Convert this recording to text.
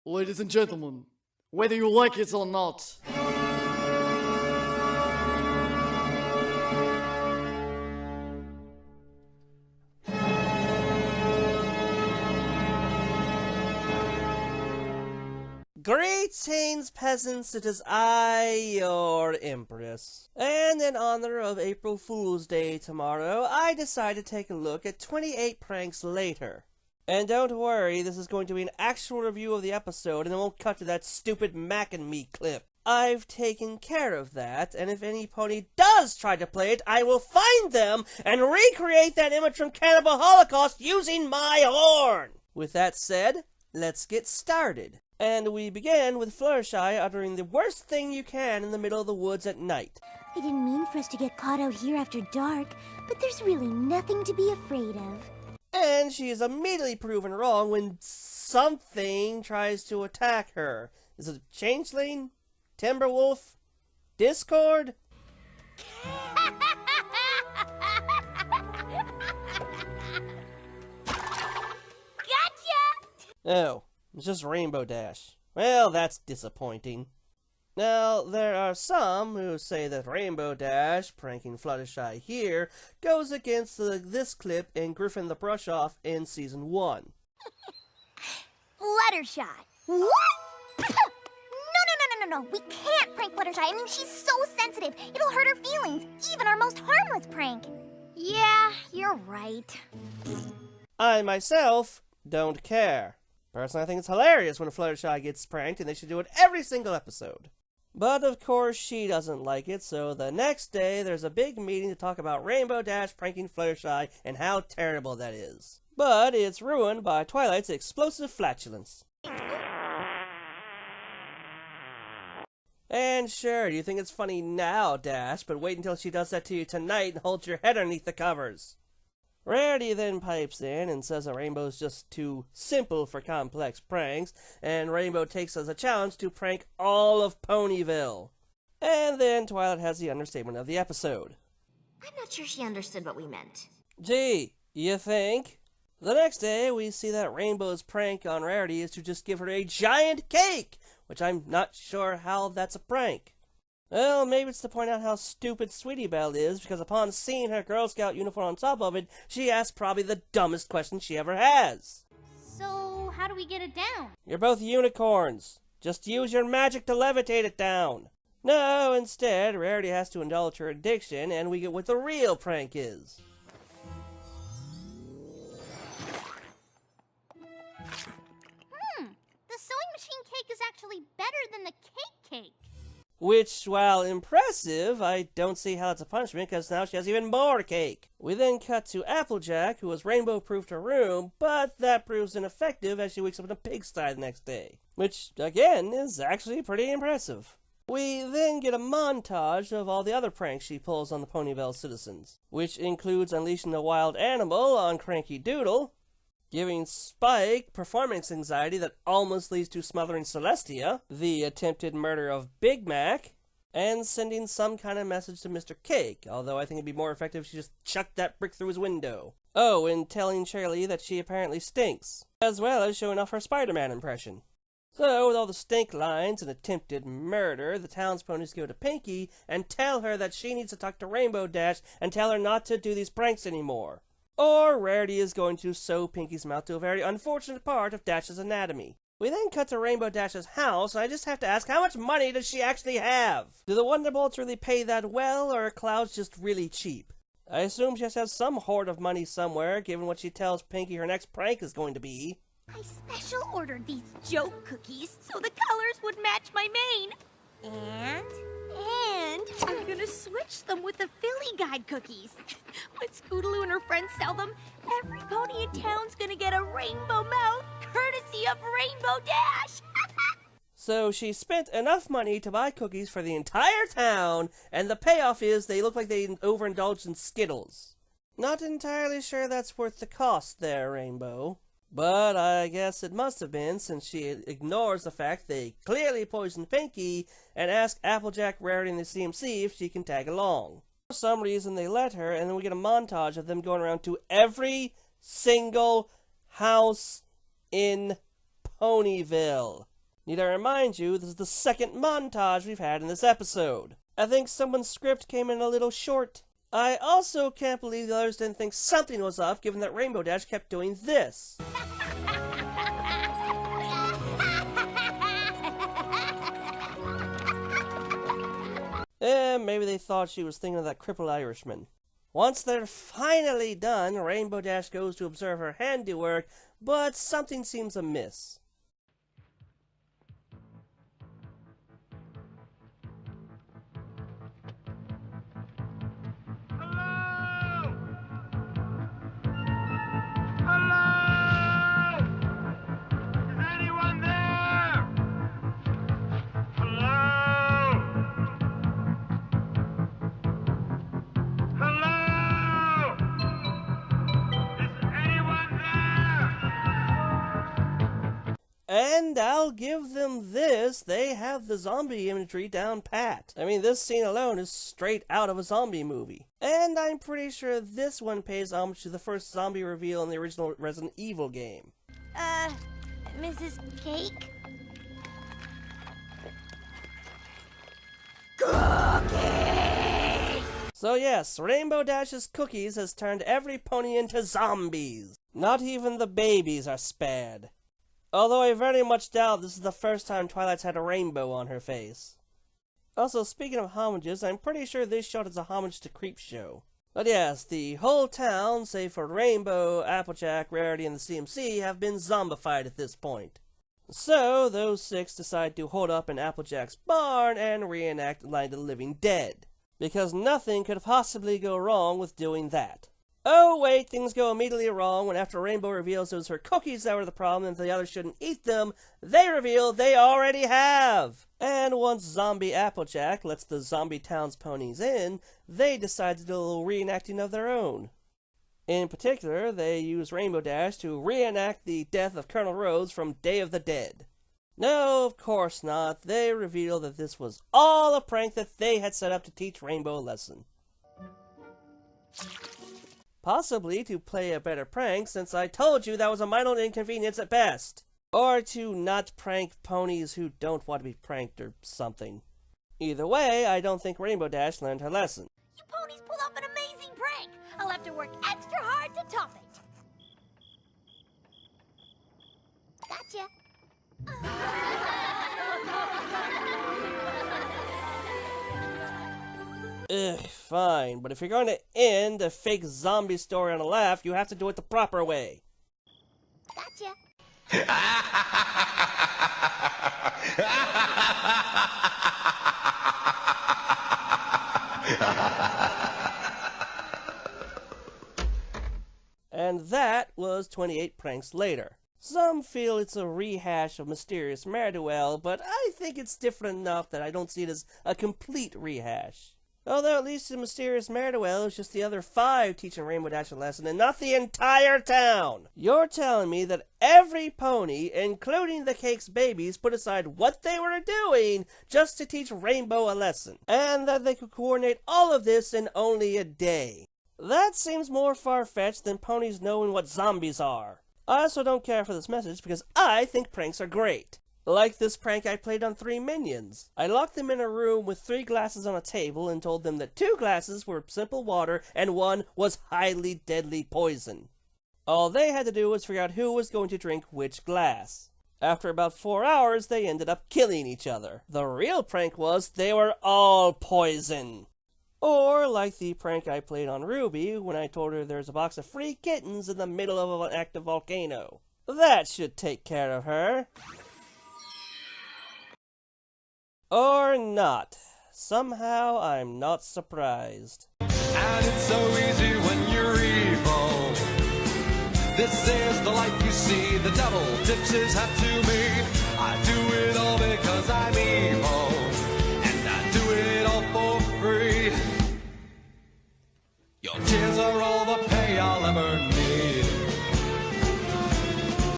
Ladies and gentlemen, whether you like it or not, Greetings, peasants, it is I, your Empress. And in honor of April Fool's Day tomorrow, I decided to take a look at 28 pranks later. And don't worry, this is going to be an actual review of the episode, and it won't cut to that stupid Mac and Me clip. I've taken care of that, and if any pony does try to play it, I will find them and recreate that image from Cannibal Holocaust using my horn! With that said, let's get started. And we begin with Fluttershy uttering the worst thing you can in the middle of the woods at night. I didn't mean for us to get caught out here after dark, but there's really nothing to be afraid of. And she is immediately proven wrong when something tries to attack her. Is it a changeling? Timberwolf? Discord? Gotcha! Oh, it's just Rainbow Dash. Well, that's disappointing. Now, there are some who say that Rainbow Dash, pranking Fluttershy here, goes against this clip in Griffin the Brush-Off in Season 1. Fluttershy. What? No. We can't prank Fluttershy. I mean, she's so sensitive. It'll hurt her feelings, even our most harmless prank. Yeah, you're right. I, myself, don't care. Personally, I think it's hilarious when Fluttershy gets pranked, and they should do it every single episode. But of course, she doesn't like it, so the next day, there's a big meeting to talk about Rainbow Dash pranking Fluttershy and how terrible that is. But it's ruined by Twilight's explosive flatulence. And sure, you think it's funny now, Dash, but wait until she does that to you tonight and holds your head underneath the covers. Rarity then pipes in and says that Rainbow's just too simple for complex pranks, and Rainbow takes as a challenge to prank all of Ponyville. And then Twilight has the understatement of the episode. I'm not sure she understood what we meant. Gee, you think? The next day, we see that Rainbow's prank on Rarity is to just give her a giant cake, which I'm not sure how that's a prank. Well, maybe it's to point out how stupid Sweetie Belle is, because upon seeing her Girl Scout uniform on top of it, she asks probably the dumbest question she ever has. So, how do we get it down? You're both unicorns. Just use your magic to levitate it down. No, instead, Rarity has to indulge her addiction, and we get what the real prank is. The sewing machine cake is actually better than the cake. Which, while impressive, I don't see how it's a punishment, because now she has even more cake. We then cut to Applejack, who has rainbow-proofed her room, but that proves ineffective as she wakes up in a pigsty the next day. Which, again, is actually pretty impressive. We then get a montage of all the other pranks she pulls on the Ponyville citizens, which includes unleashing a wild animal on Cranky Doodle, giving Spike performance anxiety that almost leads to smothering Celestia, the attempted murder of Big Mac, and sending some kind of message to Mr. Cake, although I think it'd be more effective if she just chucked that brick through his window. Oh, and telling Shirley that she apparently stinks, as well as showing off her Spider-Man impression. So, with all the stink lines and attempted murder, the town's ponies go to Pinkie and tell her that she needs to talk to Rainbow Dash and tell her not to do these pranks anymore. Or Rarity is going to sew Pinkie's mouth to a very unfortunate part of Dash's anatomy. We then cut to Rainbow Dash's house, and I just have to ask, how much money does she actually have? Do the Wonderbolts really pay that well, or are clouds just really cheap? I assume she has to have some hoard of money somewhere, given what she tells Pinkie her next prank is going to be. I special ordered these joke cookies so the colors would match my mane. And I'm gonna switch them with the Philly Guide cookies. When Scootaloo and her friends sell them, every pony in town's gonna get a rainbow mouth, courtesy of Rainbow Dash. So she spent enough money to buy cookies for the entire town, and the payoff is they look like they overindulged in Skittles. Not entirely sure that's worth the cost there, Rainbow. But I guess it must have been, since she ignores the fact they clearly poisoned Pinkie and asks Applejack, Rarity, and the CMC if she can tag along. For some reason they let her, and then we get a montage of them going around to every single house in Ponyville. Need I remind you, this is the second montage we've had in this episode. I think someone's script came in a little short. I also can't believe the others didn't think something was up, given that Rainbow Dash kept doing this. Maybe they thought she was thinking of that crippled Irishman. Once they're finally done, Rainbow Dash goes to observe her handiwork, but something seems amiss. And I'll give them this, they have the zombie imagery down pat. I mean, this scene alone is straight out of a zombie movie. And I'm pretty sure this one pays homage to the first zombie reveal in the original Resident Evil game. Mrs. Cake? So yes, Rainbow Dash's cookies has turned every pony into zombies. Not even the babies are spared. Although I very much doubt this is the first time Twilight's had a rainbow on her face. Also, speaking of homages, I'm pretty sure this shot is a homage to Creepshow. But yes, the whole town, save for Rainbow, Applejack, Rarity, and the CMC, have been zombified at this point. So, those 6 decide to hold up in Applejack's barn and reenact Night of the Living Dead. Because nothing could possibly go wrong with doing that. Oh wait, things go immediately wrong when after Rainbow reveals it was her cookies that were the problem and the others shouldn't eat them, they reveal they already have! And once Zombie Applejack lets the Zombie Town's ponies in, they decide to do a little reenacting of their own. In particular, they use Rainbow Dash to reenact the death of Colonel Rhodes from Day of the Dead. No, of course not. They reveal that this was all a prank that they had set up to teach Rainbow a lesson. Possibly to play a better prank, since I told you that was a minor inconvenience at best. Or to not prank ponies who don't want to be pranked or something. Either way, I don't think Rainbow Dash learned her lesson. You ponies pulled off an amazing prank! I'll have to work extra hard to top it! Gotcha! Ugh, fine, but if you're going to end a fake zombie story on a laugh, you have to do it the proper way. Gotcha! And that was 28 pranks later. Some feel it's a rehash of Mysterious Mare-do-Well, but I think it's different enough that I don't see it as a complete rehash. Although at least in Mysterious Mare-do-Well, it's just the other 5 teaching Rainbow Dash a lesson and not the entire town! You're telling me that every pony, including the Cake's babies, put aside what they were doing just to teach Rainbow a lesson, and that they could coordinate all of this in only a day. That seems more far-fetched than ponies knowing what zombies are. I also don't care for this message because I think pranks are great. Like this prank I played on 3 minions. I locked them in a room with 3 glasses on a table and told them that 2 glasses were simple water and 1 was highly deadly poison. All they had to do was figure out who was going to drink which glass. After about 4 hours, they ended up killing each other. The real prank was they were all poison. Or like the prank I played on Ruby when I told her there's a box of free kittens in the middle of an active volcano. That should take care of her. Or not. Somehow I'm not surprised. And it's so easy when you're evil. This is the life you see. The devil tips his hat to me. I do it all because I'm evil.